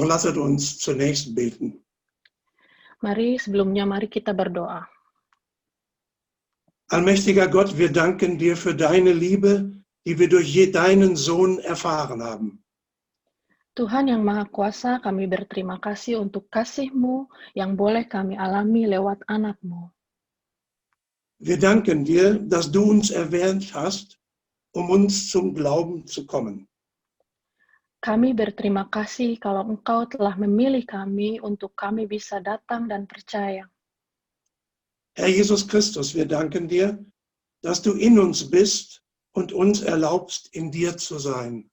Doch lasset uns zunächst beten. Mari kita berdoa. Allmächtiger Gott, wir danken dir für deine Liebe, die wir durch deinen Sohn erfahren haben. Tuhan yang Maha Kuasa, kami berterima kasih untuk kasih-Mu yang boleh kami alami lewat anak-Mu. Wir danken dir, dass du uns erwählt hast, um uns zum Glauben zu kommen. Kami berterima kasih kalau Engkau telah memilih kami untuk kami bisa datang dan percaya. Herr Jesus Christus, wir danken dir, dass du in uns bist und uns erlaubst, in dir zu sein.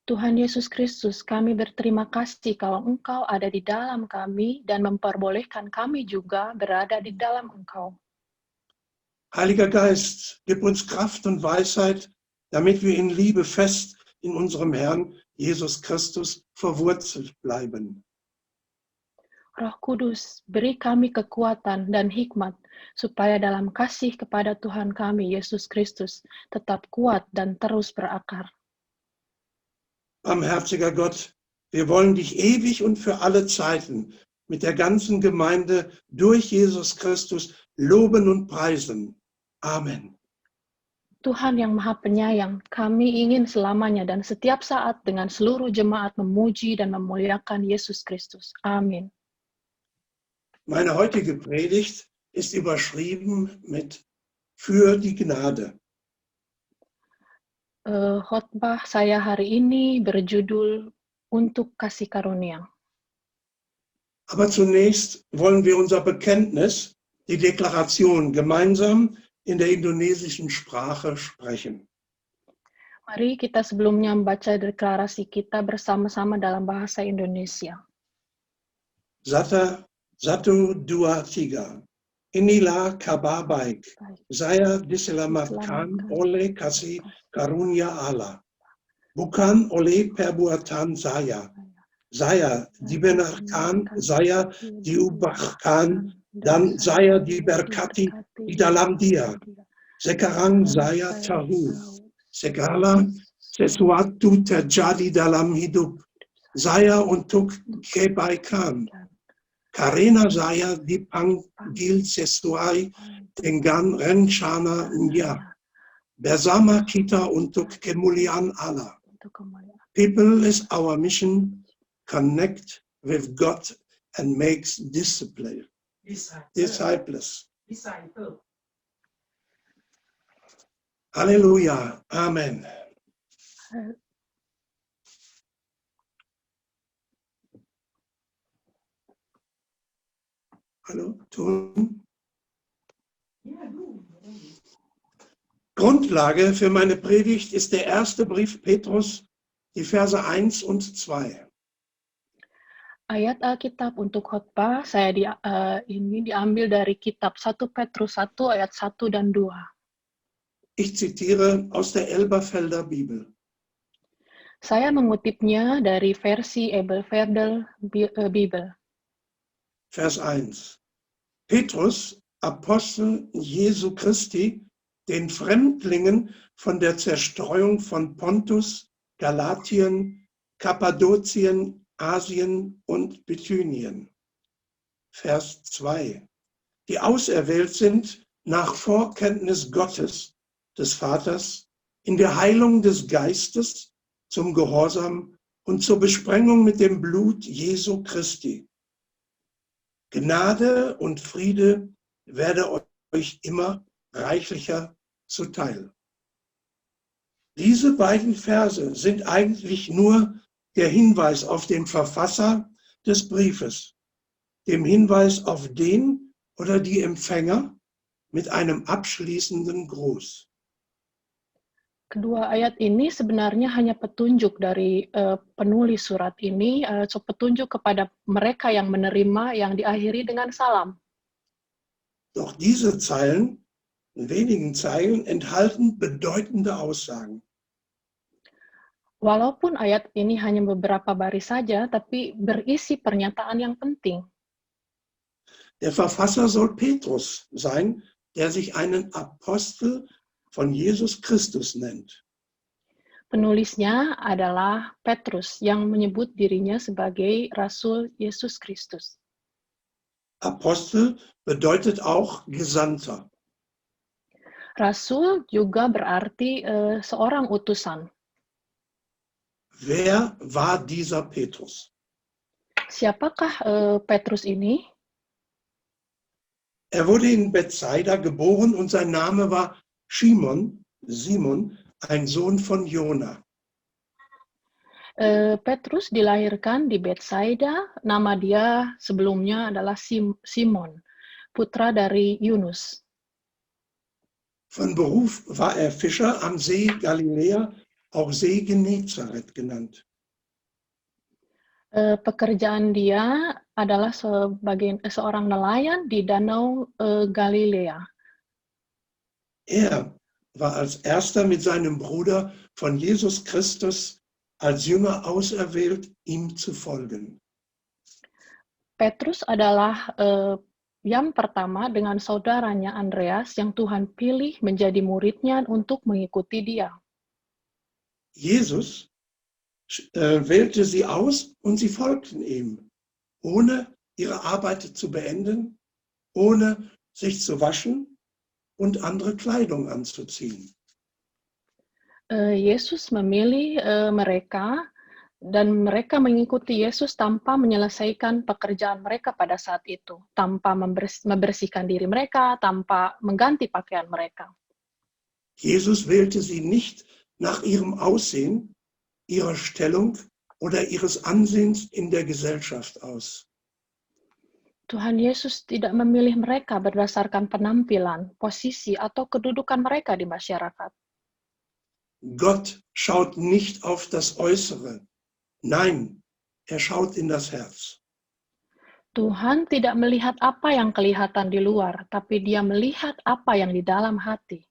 Tuhan Yesus Kristus, kami berterima kasih kalau Engkau ada di dalam kami dan memperbolehkan kami juga berada di dalam Engkau. Heiliger Geist, gib uns Kraft und Weisheit, damit wir in Liebe fest in unserem Herrn Jesus Christus verwurzelt bleiben. Roh Kudus, beri kami kekuatan dan hikmat, supaya dalam kasih kepada Tuhan kami, Yesus Kristus, tetap kuat dan terus berakar. Barmherziger Gott, wir wollen dich ewig und für alle Zeiten mit der ganzen Gemeinde durch Jesus Christus loben und preisen. Amen. Tuhan yang Maha Penyayang, kami ingin selamanya dan setiap saat dengan seluruh jemaat memuji dan memuliakan Yesus Kristus. Amin. Meine heutige Predigt ist überschrieben mit Für die Gnade. Khotbah saya hari ini berjudul Untuk Kasih Karunia. Aber zunächst wollen wir unser Bekenntnis, die Deklaration, gemeinsam in der indonesischen Sprache sprechen. Mari kita sebelumnya membaca deklarasi kita bersama-sama dalam bahasa Indonesia. Satu, dua, tiga. Inilah kabar baik. Saya diselamatkan oleh kasih karunia Allah. Bukan oleh perbuatan saya. Saya dibenarkan, saya diubahkan, dan saya diberkati di dalam Dia. Sekarang saya tahu segala sesuatu terjadi dalam hidup saya untuk kebaikan. Karena saya dipanggil sesuai dengan rencananya. Bersama kita untuk kemuliaan Allah. People is our mission. Connect with God and makes disciples. Halleluja. Amen. Hallo, Ton? Grundlage für meine Predigt ist der erste Brief Petrus, die Verse 1 und 2. Ayat Alkitab untuk khotbah ini diambil dari kitab 1 Petrus 1 ayat 1 dan 2. Ich zitiere aus der Elberfelder Bibel. Saya mengutipnya dari versi Elberfelder Bibel. Vers 1. Petrus, Apostel Jesu Christi, den Fremdlingen von der Zerstreuung von Pontus, Galatien, Kappadokien, Asien und Bithynien. Vers 2. Die auserwählt sind nach Vorkenntnis Gottes, des Vaters, in der Heilung des Geistes, zum Gehorsam und zur Besprengung mit dem Blut Jesu Christi. Gnade und Friede werde euch immer reichlicher zuteil. Diese beiden Verse sind eigentlich nur der Hinweis auf den Verfasser des Briefes, dem Hinweis auf den oder die Empfänger mit einem abschließenden Gruß. Kedua ayat ini sebenarnya hanya petunjuk dari penulis surat ini, petunjuk kepada mereka yang menerima yang diakhiri dengan salam. Doch diese Zeilen, in wenigen Zeilen, enthalten bedeutende Aussagen. Walaupun ayat ini hanya beberapa baris saja, tapi berisi pernyataan yang penting. Der Verfasser soll Petrus sein, der sich einen Apostel von Jesus Christus nennt. Penulisnya adalah Petrus yang menyebut dirinya sebagai Rasul Yesus Kristus. Apostel bedeutet auch Gesandter. Rasul juga berarti seorang utusan. Wer war dieser Petrus? Siapakah Petrus ini? Er wurde in Bethsaida geboren und sein Name war Simon, ein Sohn von Jona. Petrus dilahirkan di Betsaida, nama dia sebelumnya adalah Simon, putra dari Yunus. Von Beruf war er Fischer am See Galiläa, auch See Genezareth genannt. Pekerjaan dia adalah sebagai seorang nelayan di Danau Galilea. Er war als erster mit seinem Bruder von Jesus Christus als Jünger auserwählt, ihm zu folgen. Petrus adalah yang pertama dengan saudaranya Andreas yang Tuhan pilih menjadi muridnya untuk mengikuti dia. Jesus wählte sie aus und sie folgten ihm, ohne ihre Arbeit zu beenden, ohne sich zu waschen und andere Kleidung anzuziehen. Yesus memilih mereka dan mereka mengikuti Yesus tanpa menyelesaikan pekerjaan mereka pada saat itu, tanpa membersihkan diri mereka, tanpa mengganti pakaian mereka. Jesus wählte sie nicht nach ihrem Aussehen, ihrer Stellung oder ihres Ansehens in der Gesellschaft aus. Tuhan Yesus tidak memilih mereka berdasarkan penampilan, posisi, atau kedudukan mereka di masyarakat. Gott schaut nicht auf das Äußere. Nein, er schaut in das Herz. Tuhan tidak melihat apa yang kelihatan di luar, tapi Dia melihat apa yang di dalam hati.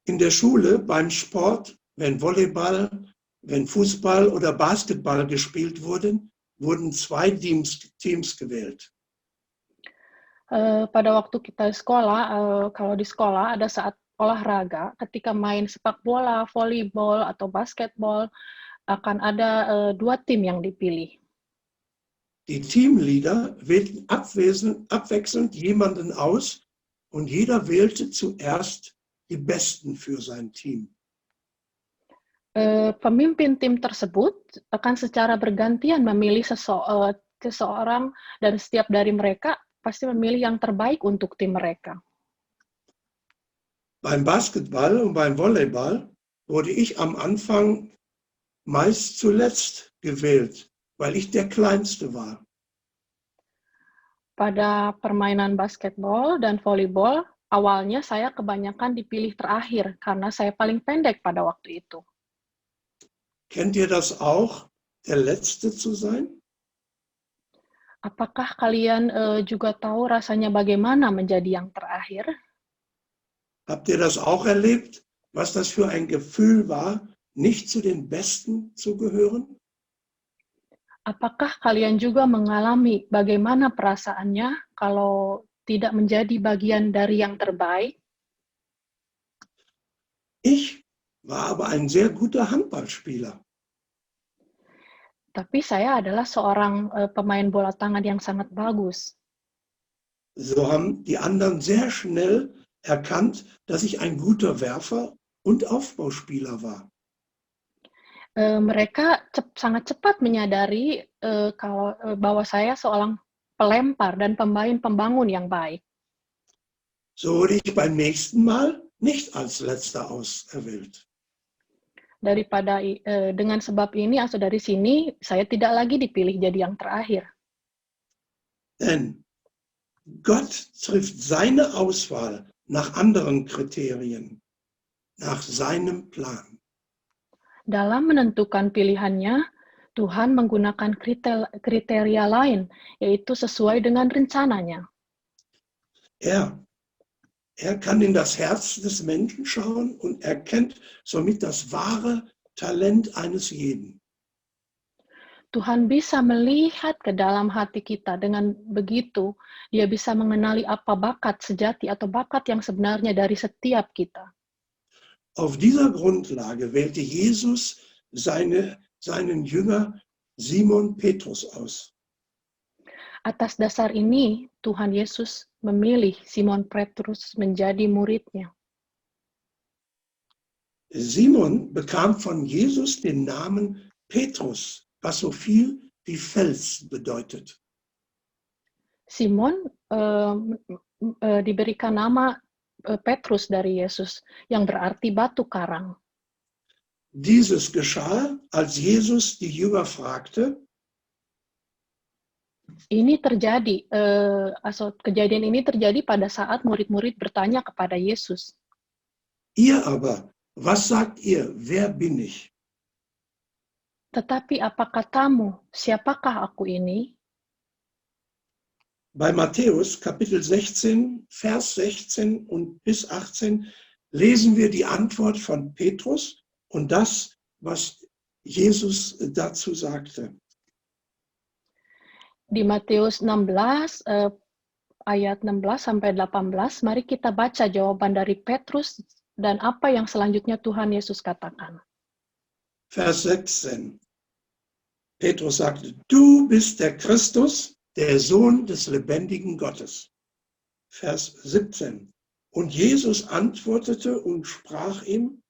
In der Schule, beim Sport, wenn Volleyball, wenn Fußball oder Basketball gespielt wurden zwei Teams gewählt. Pada waktu kita sekolah, kalau di sekolah ada saat olahraga, ketika main sepak bola, volleyball, atau basketball, akan ada 2 tim yang dipilih. Die Teamleader wählten abwechselnd jemanden aus und jeder wählte zuerst die Besten für sein Team. Pemimpin tim tersebut akan secara bergantian memilih seseorang dan setiap dari mereka pasti memilih yang terbaik untuk tim mereka. Beim Basketball und beim Volleyball wurde ich am Anfang meist zuletzt gewählt, weil ich der Kleinste war. Pada permainan basketball dan volleyball, awalnya saya kebanyakan dipilih terakhir karena saya paling pendek pada waktu itu. Kennt ihr das auch, der Letzte zu sein? Apakah kalian juga tahu rasanya bagaimana menjadi yang terakhir? Habt ihr das auch erlebt, was das für ein Gefühl war, nicht zu den Besten zu gehören? Apakah kalian juga mengalami bagaimana perasaannya kalau tidak menjadi bagian dari yang terbaik? Ich war aber ein sehr guter Handballspieler. Tapi saya adalah seorang pemain bola tangan yang sangat bagus. So haben die anderen sehr schnell erkannt, dass ich ein guter Werfer und Aufbauspieler war. Mereka sangat cepat menyadari bahwa saya seorang pelempar dan pemain pembangun yang baik. So wurde ich beim nächsten Mal nicht als Letzter auserwählt. Dengan sebab ini atau dari sini saya tidak lagi dipilih jadi yang terakhir. Denn Gott trifft seine Auswahl nach anderen Kriterien, nach seinem Plan. Dalam menentukan pilihannya, Tuhan menggunakan kriteria lain, yaitu sesuai dengan rencananya. Er kann in das Herz des Menschen schauen und erkennt somit das wahre Talent eines jeden. Tuhan bisa melihat ke dalam hati kita. Dengan begitu, Dia bisa mengenali apa bakat sejati atau bakat yang sebenarnya dari setiap kita. Auf dieser Grundlage wählte Jesus seinen Jünger Simon Petrus aus. Atas dasar ini, Tuhan Yesus memilih Simon Petrus menjadi muridnya. Simon bekam von Jesus den Namen Petrus, was so viel wie Fels bedeutet. Simon diberikan nama Petrus dari Yesus, yang berarti batu karang. Dieses geschah, als Jesus die Jünger fragte, Ini terjadi, kejadian ini terjadi pada saat murid-murid bertanya kepada Yesus. ihr aber, was sagt ihr, wer bin ich? Tetapi apa katamu, siapakah aku ini? Bei Matthäus Kapitel 16, Vers 16 und bis 18 lesen wir die Antwort von Petrus und das, was Jesus dazu sagte. Di Matius 16, ayat 16 sampai 18, mari kita baca jawaban dari Petrus dan apa yang selanjutnya Tuhan Yesus katakan. Vers 16. Petrus sagte, du bist der Christus, der Sohn des lebendigen Gottes. Vers 17. Und Jesus antwortete und sprach ihm,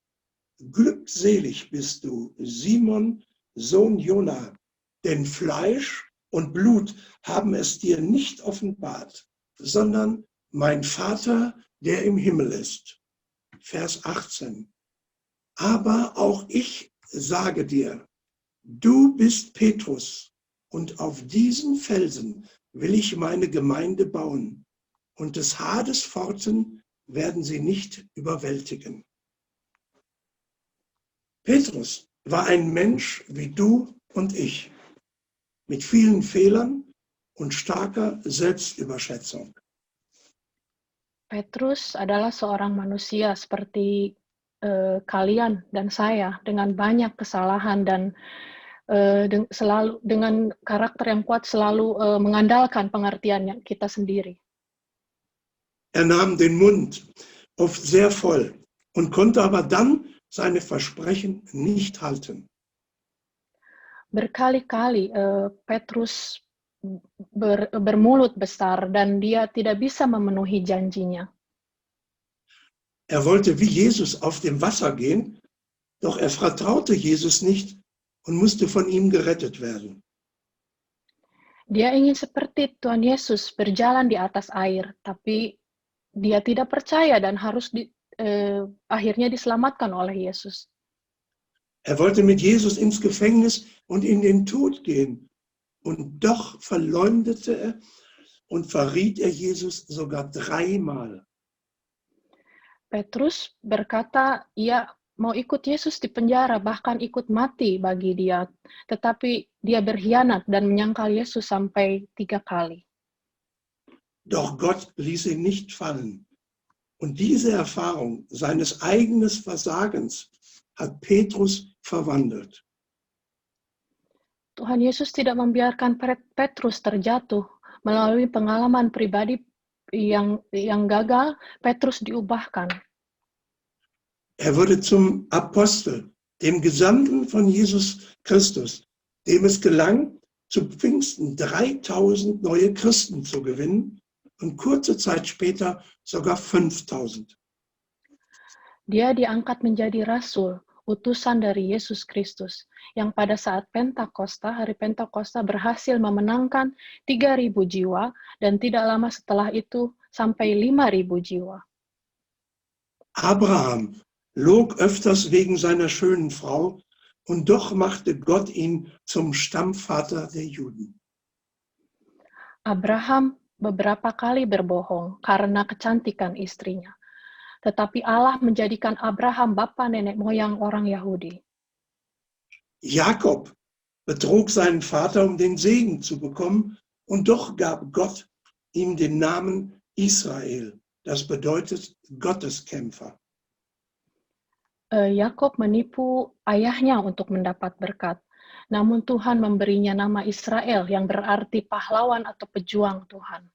glückselig bist du, Simon, Sohn Jona, denn Fleisch und Blut haben es dir nicht offenbart, sondern mein Vater, der im Himmel ist. Vers 18. Aber auch ich sage dir, du bist Petrus, und auf diesen Felsen will ich meine Gemeinde bauen, und des Hades Pforten werden sie nicht überwältigen. Petrus war ein Mensch wie du und ich, mit vielen Fehlern und starker Selbstüberschätzung. Petrus adalah seorang manusia seperti kalian dan saya, dengan banyak kesalahan dan selalu dengan karakter yang kuat, selalu mengandalkan pengertian kita sendiri. Er nahm den Mund oft sehr voll und konnte aber dann seine Versprechen nicht halten. Berkali-kali Petrus bermulut besar dan dia tidak bisa memenuhi janjinya. Er wollte wie Jesus auf dem Wasser gehen, doch er vertraute Jesus nicht und musste von ihm gerettet werden. Dia ingin seperti Tuhan Yesus berjalan di atas air, tapi dia tidak percaya dan harus akhirnya diselamatkan oleh Yesus. Er wollte mit Jesus ins Gefängnis und in den Tod gehen. Und doch verleumdete er und verriet er Jesus sogar 3-mal. Petrus berkata, ia mau ikut Yesus di penjara, bahkan ikut mati bagi dia. Tetapi dia berkhianat dan menyangkal Yesus sampai 3 kali. Doch Gott ließ ihn nicht fallen. Und diese Erfahrung seines eigenen Versagens hat Petrus verwandelt. Tuhan Yesus tidak membiarkan Petrus terjatuh. Melalui pengalaman pribadi yang gagal, Petrus diubahkan. Er wurde zum Apostel, dem Gesandten von Jesus Christus, dem es gelang, zu Pfingsten 3000 neue Christen zu gewinnen und kurze Zeit später sogar 5000. Dia diangkat menjadi rasul, utusan dari Yesus Kristus, yang pada saat hari Pentakosta berhasil memenangkan 3.000 jiwa, dan tidak lama setelah itu sampai 5.000 jiwa. Abraham log öfters wegen seiner schönen Frau, und doch machte Gott ihn zum Stammvater der Juden. Abraham beberapa kali berbohong karena kecantikan istrinya. Tetapi Allah menjadikan Abraham bapa nenek moyang orang Yahudi. Jakob betrog seinen Vater, um den Segen zu bekommen, und doch gab Gott ihm den Namen Israel. Das bedeutet Gotteskämpfer. Yakob menipu ayahnya untuk mendapat berkat. Namun Tuhan memberinya nama Israel yang berarti pahlawan atau pejuang Tuhan.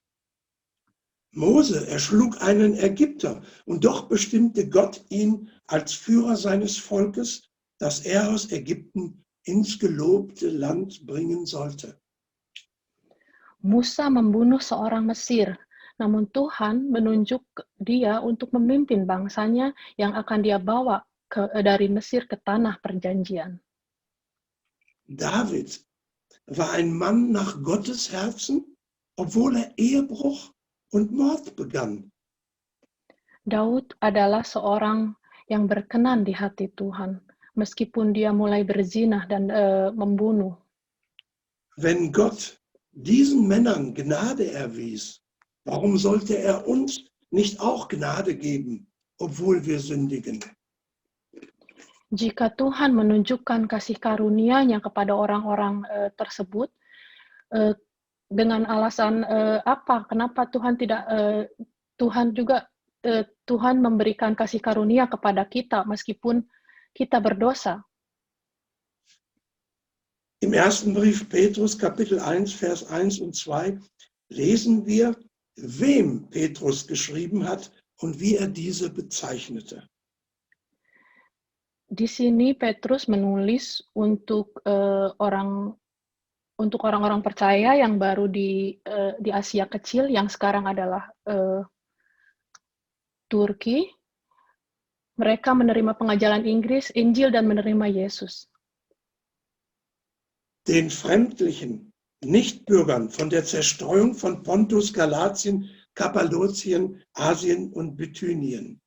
Mose erschlug einen Ägypter und doch bestimmte Gott ihn als Führer seines Volkes, das er aus Ägypten ins gelobte Land bringen sollte. Musa membunuh seorang Mesir, namun Tuhan menunjuk dia untuk memimpin bangsanya yang akan dia bawa dari Mesir ke tanah perjanjian. David war ein Mann nach Gottes Herzen, obwohl er Ehebruch und Mord begann. Daud adalah seorang yang berkenan di hati Tuhan, meskipun dia mulai berzinah dan membunuh. Wenn Gott diesen Männern Gnade erwies, warum sollte er uns nicht auch Gnade geben, obwohl wir sündigen? Jika Tuhan menunjukkan kasih karunia-Nya kepada orang-orang tersebut, dengan alasan apa? Kenapa Tuhan memberikan kasih karunia kepada kita meskipun kita berdosa? Im ersten Brief Petrus, Kapitel 1, Vers 1 und 2, lesen wir, wem Petrus geschrieben hat und wie er diese bezeichnete. Di sini Petrus menulis untuk orang-orang percaya yang baru di Asia Kecil, yang sekarang adalah Turki. Mereka menerima pengajaran Injil dan menerima Yesus. Den fremdlichen Nichtbürgern von der Zerstreuung von Pontus, Galatien, Kappadokien, Asien und Bithynien.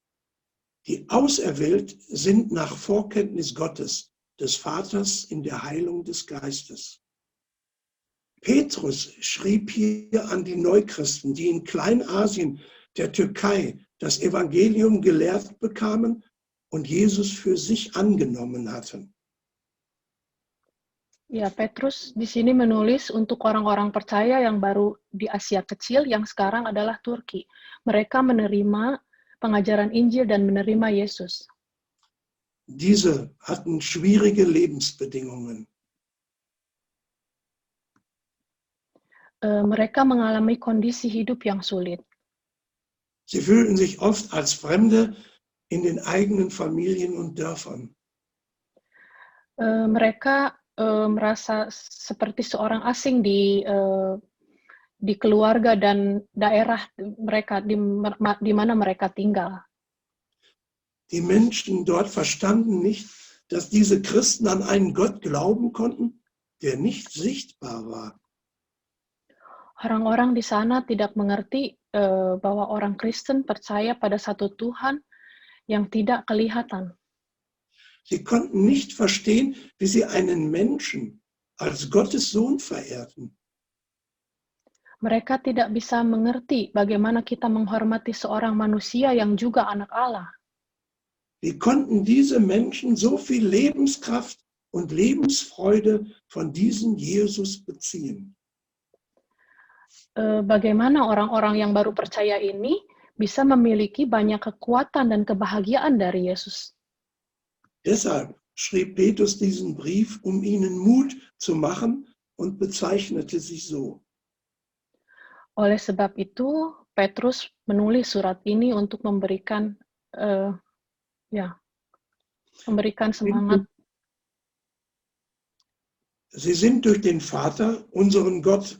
Die auserwählt sind nach Vorkenntnis Gottes, des Vaters in der Heilung des Geistes. Petrus schrieb hier an die Neuchristen, die in Kleinasien, der Türkei, das Evangelium gelehrt bekamen und Jesus für sich angenommen hatten. Ya, Petrus di sini menulis untuk orang-orang percaya yang baru di Asia Kecil, yang sekarang adalah Turki. Mereka menerima pengajaran Injil dan menerima Yesus. Diese hatten schwierige Lebensbedingungen. Mereka mengalami kondisi hidup yang sulit. Sie fühlten sich oft als Fremde in den eigenen Familien und Dörfern. Mereka merasa seperti seorang asing di keluarga dan daerah mereka di mana mereka tinggal. Die Menschen dort verstanden nicht, dass diese Christen an einen Gott glauben konnten, der nicht sichtbar war. Orang-orang di sana tidak mengerti bahwa orang Kristen percaya pada satu Tuhan yang tidak kelihatan. Sie konnten nicht verstehen, wie sie einen Menschen als Gottes Sohn verehrten. Mereka tidak bisa mengerti bagaimana kita menghormati seorang manusia yang juga anak Allah. Wie konnten diese Menschen so viel Lebenskraft und Lebensfreude von diesem Jesus beziehen? Bagaimana orang-orang yang baru percaya ini bisa memiliki banyak kekuatan dan kebahagiaan dari Yesus. Deshalb schrieb Petrus diesen Brief, um ihnen Mut zu machen und bezeichnete sie so. Oleh sebab itu, Petrus menulis surat ini untuk memberikan semangat. Sie sind durch den Vater, unseren Gott,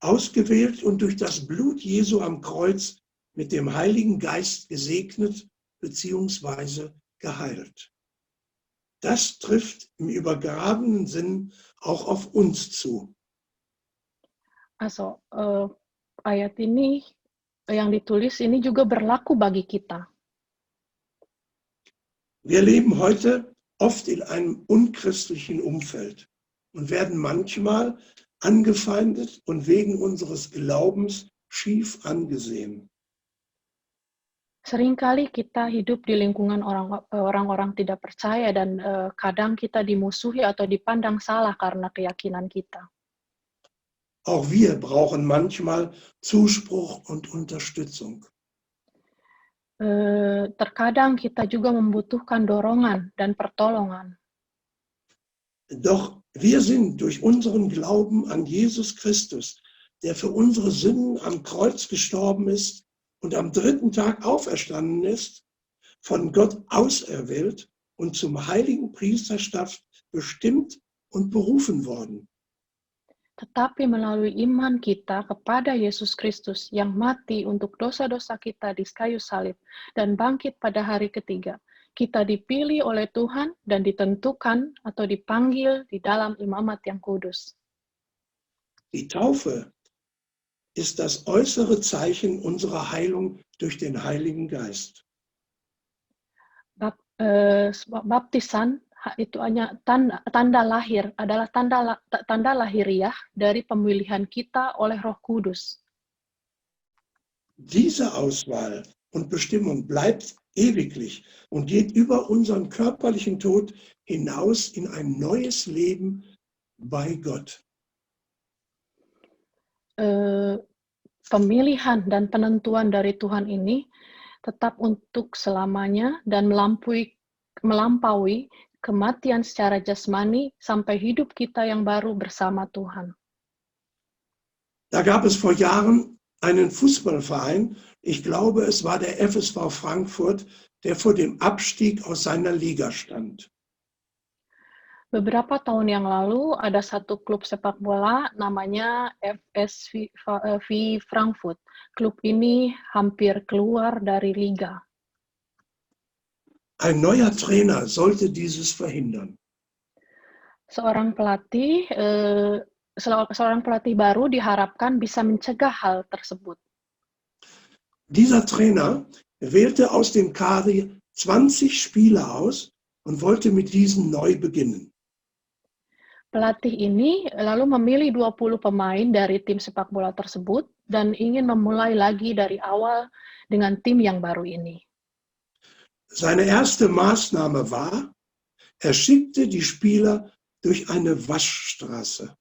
ausgewählt und durch das Blut Jesu am Kreuz mit dem Heiligen Geist gesegnet bzw. geheilt. Das trifft im übergrabenen Sinn auch auf uns zu. Also, ayat ini yang ditulis ini juga berlaku bagi kita. Wir leben heute oft in einem unchristlichen Umfeld und werden manchmal angefeindet und wegen unseres Glaubens schief angesehen. Seringkali kita hidup di lingkungan orang-orang tidak percaya dan kadang kita dimusuhi atau dipandang salah karena keyakinan kita. Auch wir brauchen manchmal Zuspruch und Unterstützung. Terkadang kita juga membutuhkan dorongan dan pertolongan. Doch wir sind durch unseren Glauben an Jesus Christus, der für unsere Sünden am Kreuz gestorben ist, und am dritten Tag auferstanden ist, von Gott auserwählt und zum heiligen Priesterstab bestimmt und berufen worden. Tetapi melalui iman kita kepada Yesus Kristus yang mati untuk dosa-dosa kita di kayu salib dan bangkit pada hari ketiga, kita dipilih oleh Tuhan dan ditentukan atau dipanggil di dalam imamat yang kudus. Die Taufe ist das äußere Zeichen unserer Heilung durch den Heiligen Geist. Baptisan itu hanya tanda lahir, adalah tanda lahiriah dari pemilihan kita oleh Roh Kudus. Diese Auswahl und Bestimmung bleibt ewiglich und geht über unseren körperlichen Tod hinaus in ein neues Leben bei Gott. Pemilihan dan penentuan dari Tuhan ini tetap untuk selamanya dan melampaui kematian secara jasmani sampai hidup kita yang baru bersama Tuhan. Da gab es vor Jahren einen Fußballverein, ich glaube, es war der FSV Frankfurt, der vor dem Abstieg aus seiner Liga stand. Beberapa tahun yang lalu ada satu klub sepak bola namanya FSV Frankfurt. Klub ini hampir keluar dari liga. Ein neuer Trainer sollte dieses verhindern. Seorang pelatih baru diharapkan bisa mencegah hal tersebut. Dieser Trainer wählte aus dem Kader 20 Spieler aus und wollte mit diesen neu beginnen. Pelatih ini lalu memilih 20 pemain dari tim sepak bola tersebut dan ingin memulai lagi dari awal dengan tim yang baru ini. Seine erste Maßnahme war, er schickte die Spieler durch eine Waschstraße.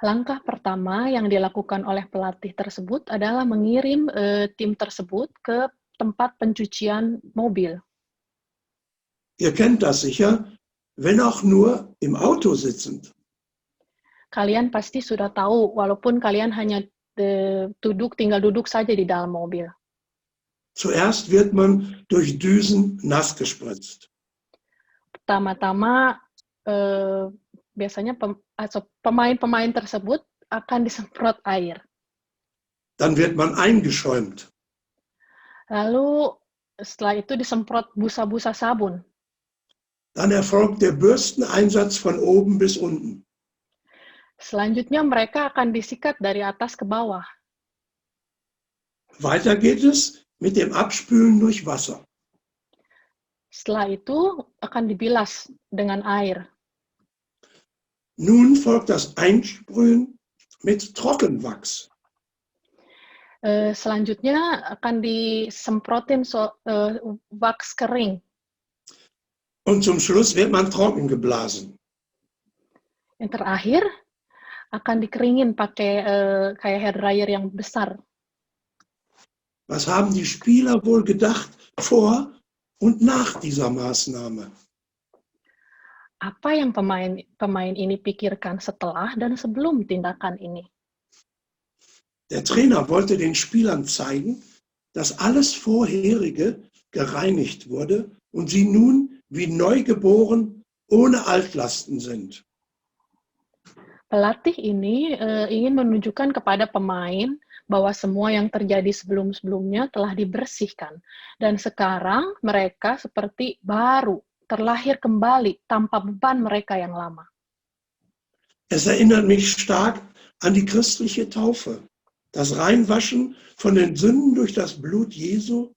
Langkah pertama yang dilakukan oleh pelatih tersebut adalah mengirim tim tersebut ke tempat pencucian mobil. Ihr kennt das sicher, wenn auch nur im Auto sitzend. Kalian pasti sudah tahu, walaupun kalian hanya tinggal duduk saja di dalam mobil. Zuerst wird man durch Düsen nass gespritzt. Pertama-tama biasanya pemain-pemain tersebut akan disemprot air. Dann wird man eingeschäumt. Lalu setelah itu disemprot busa-busa sabun. Dann erfolgt der Bürsteneinsatz von oben bis unten. Selanjutnya mereka akan disikat dari atas ke bawah. Weiter geht es mit dem Abspülen durch Wasser. Setelah itu akan dibilas dengan air. Nun folgt das Einsprühen mit Trockenwachs. Selanjutnya akan disemprotin wax kering. Und zum Schluss wird man trocken geblasen. Yang terakhir akan dikeringin pakai kayak hair dryer yang besar. Was haben die Spieler wohl gedacht vor und nach dieser Maßnahme? Apa yang pemain ini pikirkan setelah dan sebelum tindakan ini? Der Trainer wollte den Spielern zeigen, dass alles Vorherige gereinigt wurde und sie nun wie neugeboren ohne Altlasten sind. Pelatih ini ingin menunjukkan kepada pemain bahwa semua yang terjadi sebelum-sebelumnya telah dibersihkan. Dan sekarang mereka seperti baru, terlahir kembali tanpa beban mereka yang lama. Es erinnert mich stark an die christliche Taufe. Das Reinwaschen von den Sünden durch das Blut Jesu,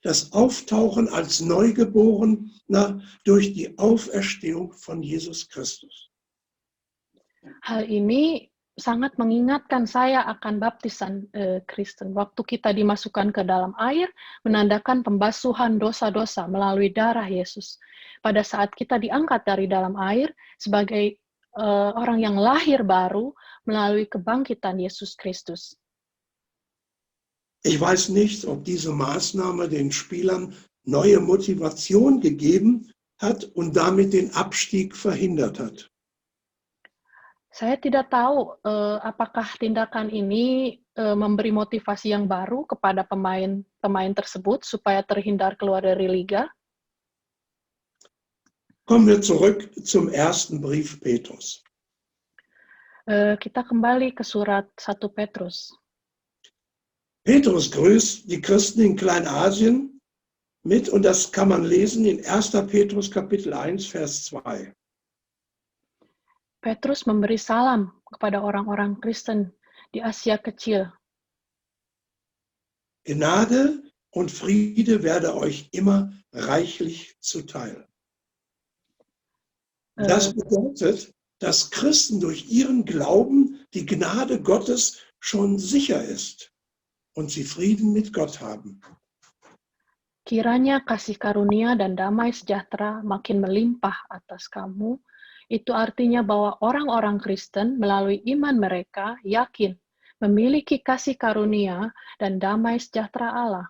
das Auftauchen als Neugeborener durch die Auferstehung von Jesus Christus. Hal ini sangat mengingatkan saya akan baptisan Kristen. Waktu kita dimasukkan ke dalam air, menandakan pembasuhan dosa-dosa melalui darah Yesus. Pada saat kita diangkat dari dalam air, sebagai orang yang lahir baru melalui kebangkitan Yesus Kristus. Ich weiß nicht, ob diese Maßnahme den Spielern neue Motivation gegeben hat und damit den Abstieg verhindert hat. Saya tidak tahu, apakah tindakan ini, memberi motivasi yang baru kepada pemain tersebut supaya terhindar keluar dari liga. Kommen wir zurück zum ersten Brief Petrus. Kita kembali ke surat 1 Petrus. Petrus grüßt die Christen in Kleinasien mit, und das kann man lesen in 1. Petrus Kapitel 1, Vers 2. Petrus memberi salam kepada orang-orang Kristen di Asia Kecil. Gnade und Friede werde euch immer reichlich zuteil. Das bedeutet, dass Christen durch ihren Glauben die Gnade Gottes schon sicher ist und sie Frieden mit Gott haben. Kiranya kasih karunia dan damai sejahtera makin melimpah atas kamu. Itu artinya bahwa orang-orang Kristen melalui iman mereka yakin memiliki kasih karunia dan damai sejahtera Allah.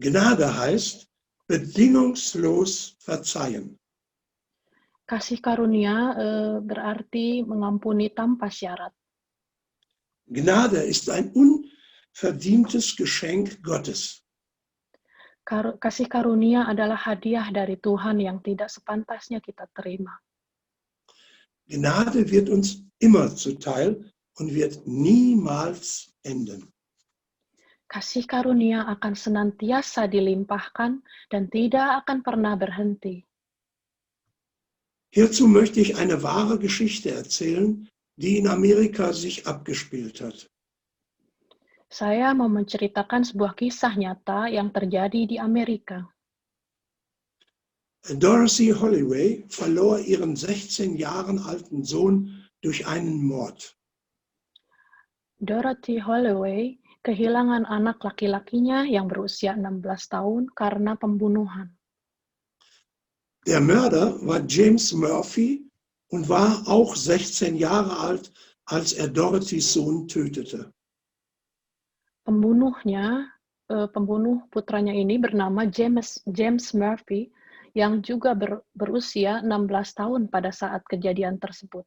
Gnade heißt bedingungslos verzeihen. Kasih karunia berarti mengampuni tanpa syarat. Gnade ist ein unverdientes Geschenk Gottes. Kasih karunia adalah hadiah dari Tuhan yang tidak sepantasnya kita terima. Gnade wird uns immer zuteil und wird niemals enden. Kasih karunia akan senantiasa dilimpahkan dan tidak akan pernah berhenti. Hierzu möchte ich eine wahre Geschichte erzählen, die in Amerika sich abgespielt hat. Saya mau menceritakan sebuah kisah nyata yang terjadi di Amerika. Dorothy Holloway verlor ihren 16 Jahre alten Sohn durch einen Mord. Dorothy Holloway kehilangan anak laki-lakinya yang berusia 16 tahun karena pembunuhan. Der Mörder war James Murphy und war auch 16 Jahre alt, als er Dorothys Sohn tötete. Pembunuh putranya ini bernama James Murphy yang juga berusia 16 tahun pada saat kejadian tersebut.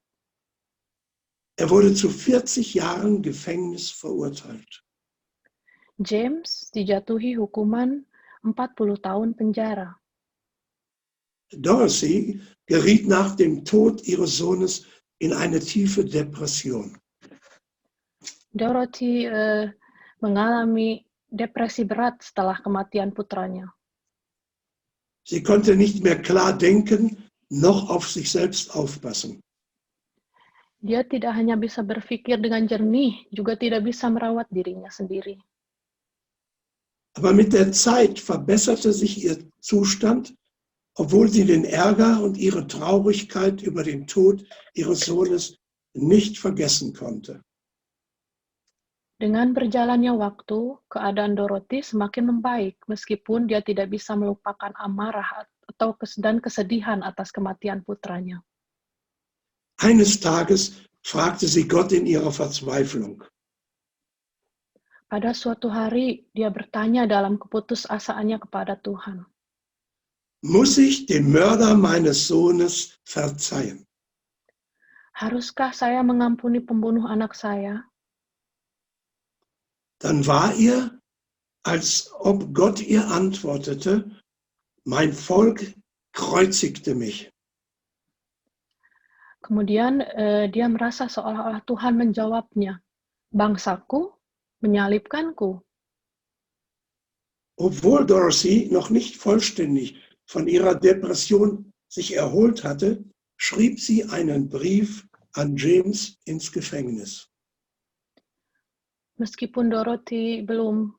Er wurde zu 40 Jahren Gefängnis verurteilt. James dijatuhi hukuman 40 tahun penjara. Dorothy geriet nach dem Tod ihres Sohnes in eine tiefe Depression. Dorothy mengalami depresi berat setelah kematian putranya. Sie konnte nicht mehr klar denken, noch auf sich selbst aufpassen. Dia tidak hanya bisa berpikir dengan jernih, juga tidak bisa merawat dirinya sendiri. Aber mit der Zeit verbesserte sich ihr Zustand, obwohl sie den Ärger und ihre Traurigkeit über den Tod ihres Sohnes nicht vergessen konnte. Dengan berjalannya waktu, keadaan Dorothy semakin membaik meskipun dia tidak bisa melupakan amarah dan kesedihan atas kematian putranya. Eines Tages fragte sie Gott in ihrer Verzweiflung: Pada suatu hari, dia bertanya dalam keputusasaannya kepada Tuhan, Muss ich dem Mörder meines Sohnes verzeihen? haruskah saya mengampuni pembunuh anak saya? Dann war ihr, als ob Gott ihr antwortete: Mein Volk kreuzigte mich. Kemudian dia merasa seolah-olah Tuhan menjawabnya, bangsaku menyalibkanku. Obwohl Dorothy noch nicht vollständig von ihrer Depression sich erholt hatte, schrieb sie einen Brief an James ins Gefängnis. Meskipun Dorothy belum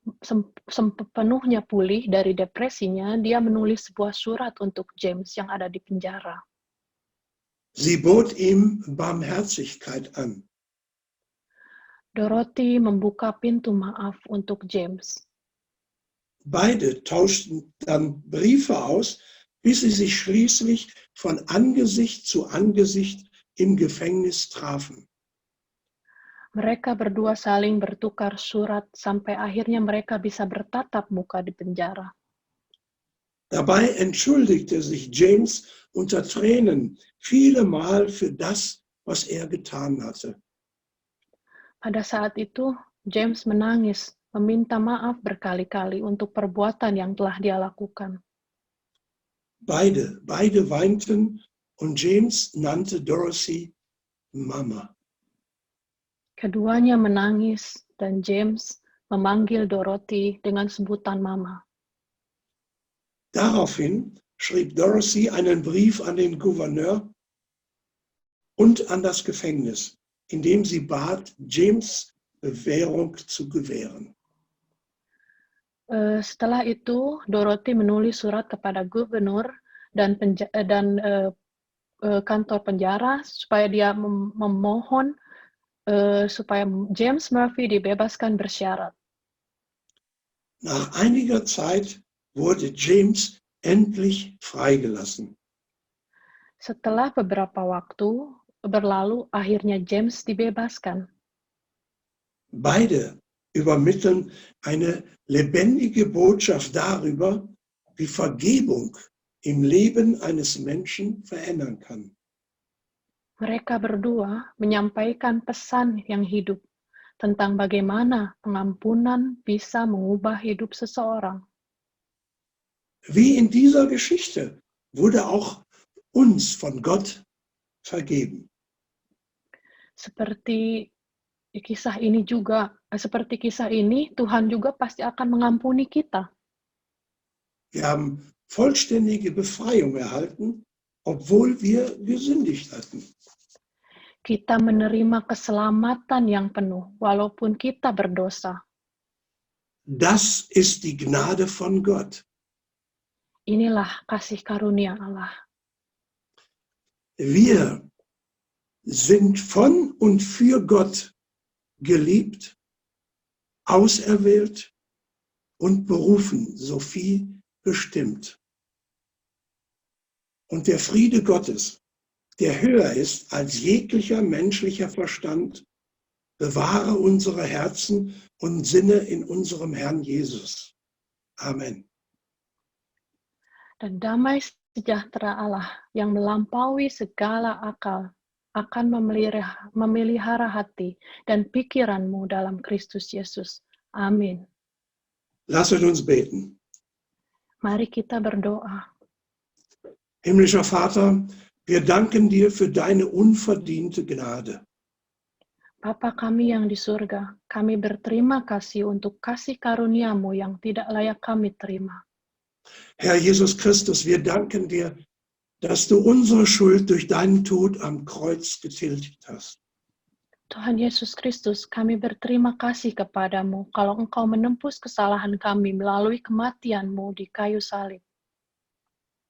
sepenuhnya pulih dari depresinya, dia menulis sebuah surat untuk James yang ada di penjara. Sie bot ihm Barmherzigkeit an. Dorothy membuka pintu maaf untuk James. Beide tauschten dann Briefe aus, bis sie sich schließlich von Angesicht zu Angesicht im Gefängnis trafen. Mereka berdua saling bertukar surat sampai akhirnya mereka bisa bertatap muka di penjara. Dabei entschuldigte sich James unter Tränen viele Mal für das, was er getan hatte. Pada saat itu, James menangis, meminta maaf berkali-kali untuk perbuatan yang telah dia lakukan. Beide weinten und James nannte Dorothy Mama. Keduanya menangis dan James memanggil Dorothy dengan sebutan Mama. Daraufhin schrieb Dorothy einen Brief an den Gouverneur und an das Gefängnis, in dem sie bat, James Bewährung zu gewähren. Setelah itu, Dorothy menulis surat kepada gubernur dan kantor penjara supaya dia memohon supaya James Murphy dibebaskan bersyarat. Nach einiger Zeit wurde James endlich freigelassen. Setelah beberapa waktu berlalu, akhirnya James dibebaskan. Beide übermitteln eine lebendige Botschaft darüber, wie Vergebung im Leben eines Menschen verändern kann. Mereka berdua menyampaikan pesan yang hidup tentang bagaimana pengampunan bisa mengubah hidup seseorang. Wie in dieser Geschichte wurde auch uns von Gott vergeben. Seperti kisah ini, Tuhan juga pasti akan mengampuni kita. Wir haben vollständige Befreiung erhalten, obwohl wir gesündigt hatten. Kita menerima keselamatan yang penuh, walaupun kita berdosa. Das ist die Gnade von Gott. Inilah kasih karunia Allah. Wir sind von und für Gott geliebt, auserwählt und berufen, Sophie bestimmt. Und der Friede Gottes, der höher ist als jeglicher menschlicher Verstand, bewahre unsere Herzen und Sinne in unserem Herrn Jesus. Amen. Dan damai sejahtera Allah yang melampaui segala akal akan memelihara hati dan pikiranmu dalam Kristus Yesus. Amin. Lasset uns beten. Mari kita berdoa. Himmlischer Vater, wir danken dir für deine unverdiente Gnade. Bapa kami yang di surga, kami berterima kasih untuk kasih karunia-Mu yang tidak layak kami terima. Herr Jesus Christus, wir danken dir, dass du unsere Schuld durch deinen Tod am Kreuz getilgt hast. Tuhan Yesus Kristus, kami berterima kasih kepadamu kalau Engkau menembus kesalahan kami melalui kematian-Mu di kayu salib.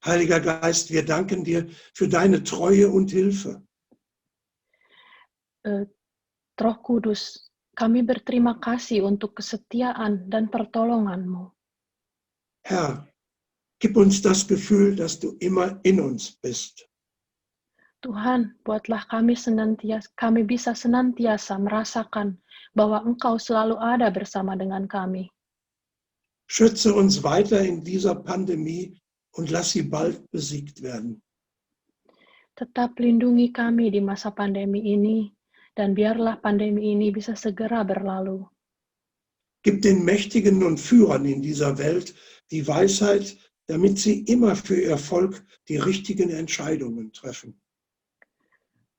Heiliger Geist, wir danken dir für deine Treue und Hilfe. Roh Kudus, kami berterima kasih untuk kesetiaan dan pertolongan-Mu. Herr, gib uns das Gefühl, dass du immer in uns bist. Tuhan, buatlah kami bisa senantiasa merasakan bahwa Engkau selalu ada bersama dengan kami. Schütze uns weiter in dieser Pandemie und lass sie bald besiegt werden. Tetap lindungi kami di masa pandemi ini, dan biarlah pandemi ini bisa segera berlalu. Gib den Mächtigen und Führern in dieser Welt die Weisheit, damit sie immer für ihr Volk die richtigen Entscheidungen treffen.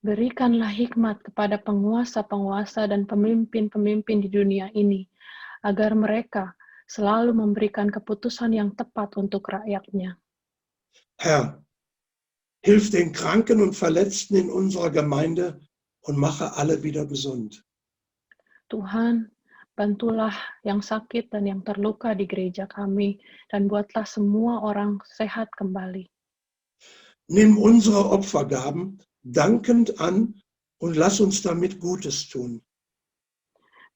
Berikanlah hikmat kepada penguasa-penguasa dan pemimpin-pemimpin di dunia ini, agar mereka selalu memberikan keputusan yang tepat untuk rakyatnya. Herr, hilf den Kranken und Verletzten in unserer Gemeinde und mache alle wieder gesund. Tuhan, bantulah yang sakit dan yang terluka di gereja kami, dan buatlah semua orang sehat kembali. Nimm unsere Opfergaben dankend an und lass uns damit Gutes tun.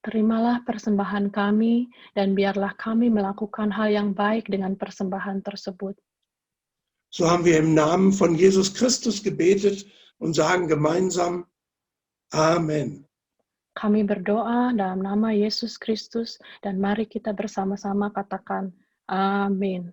Terimalah persembahan kami, dan biarlah kami melakukan hal yang baik dengan persembahan tersebut. So haben wir im Namen von Jesus Christus gebetet und sagen gemeinsam Amen. Kami berdoa dalam nama Yesus Kristus, dan mari kita bersama-sama katakan Amin.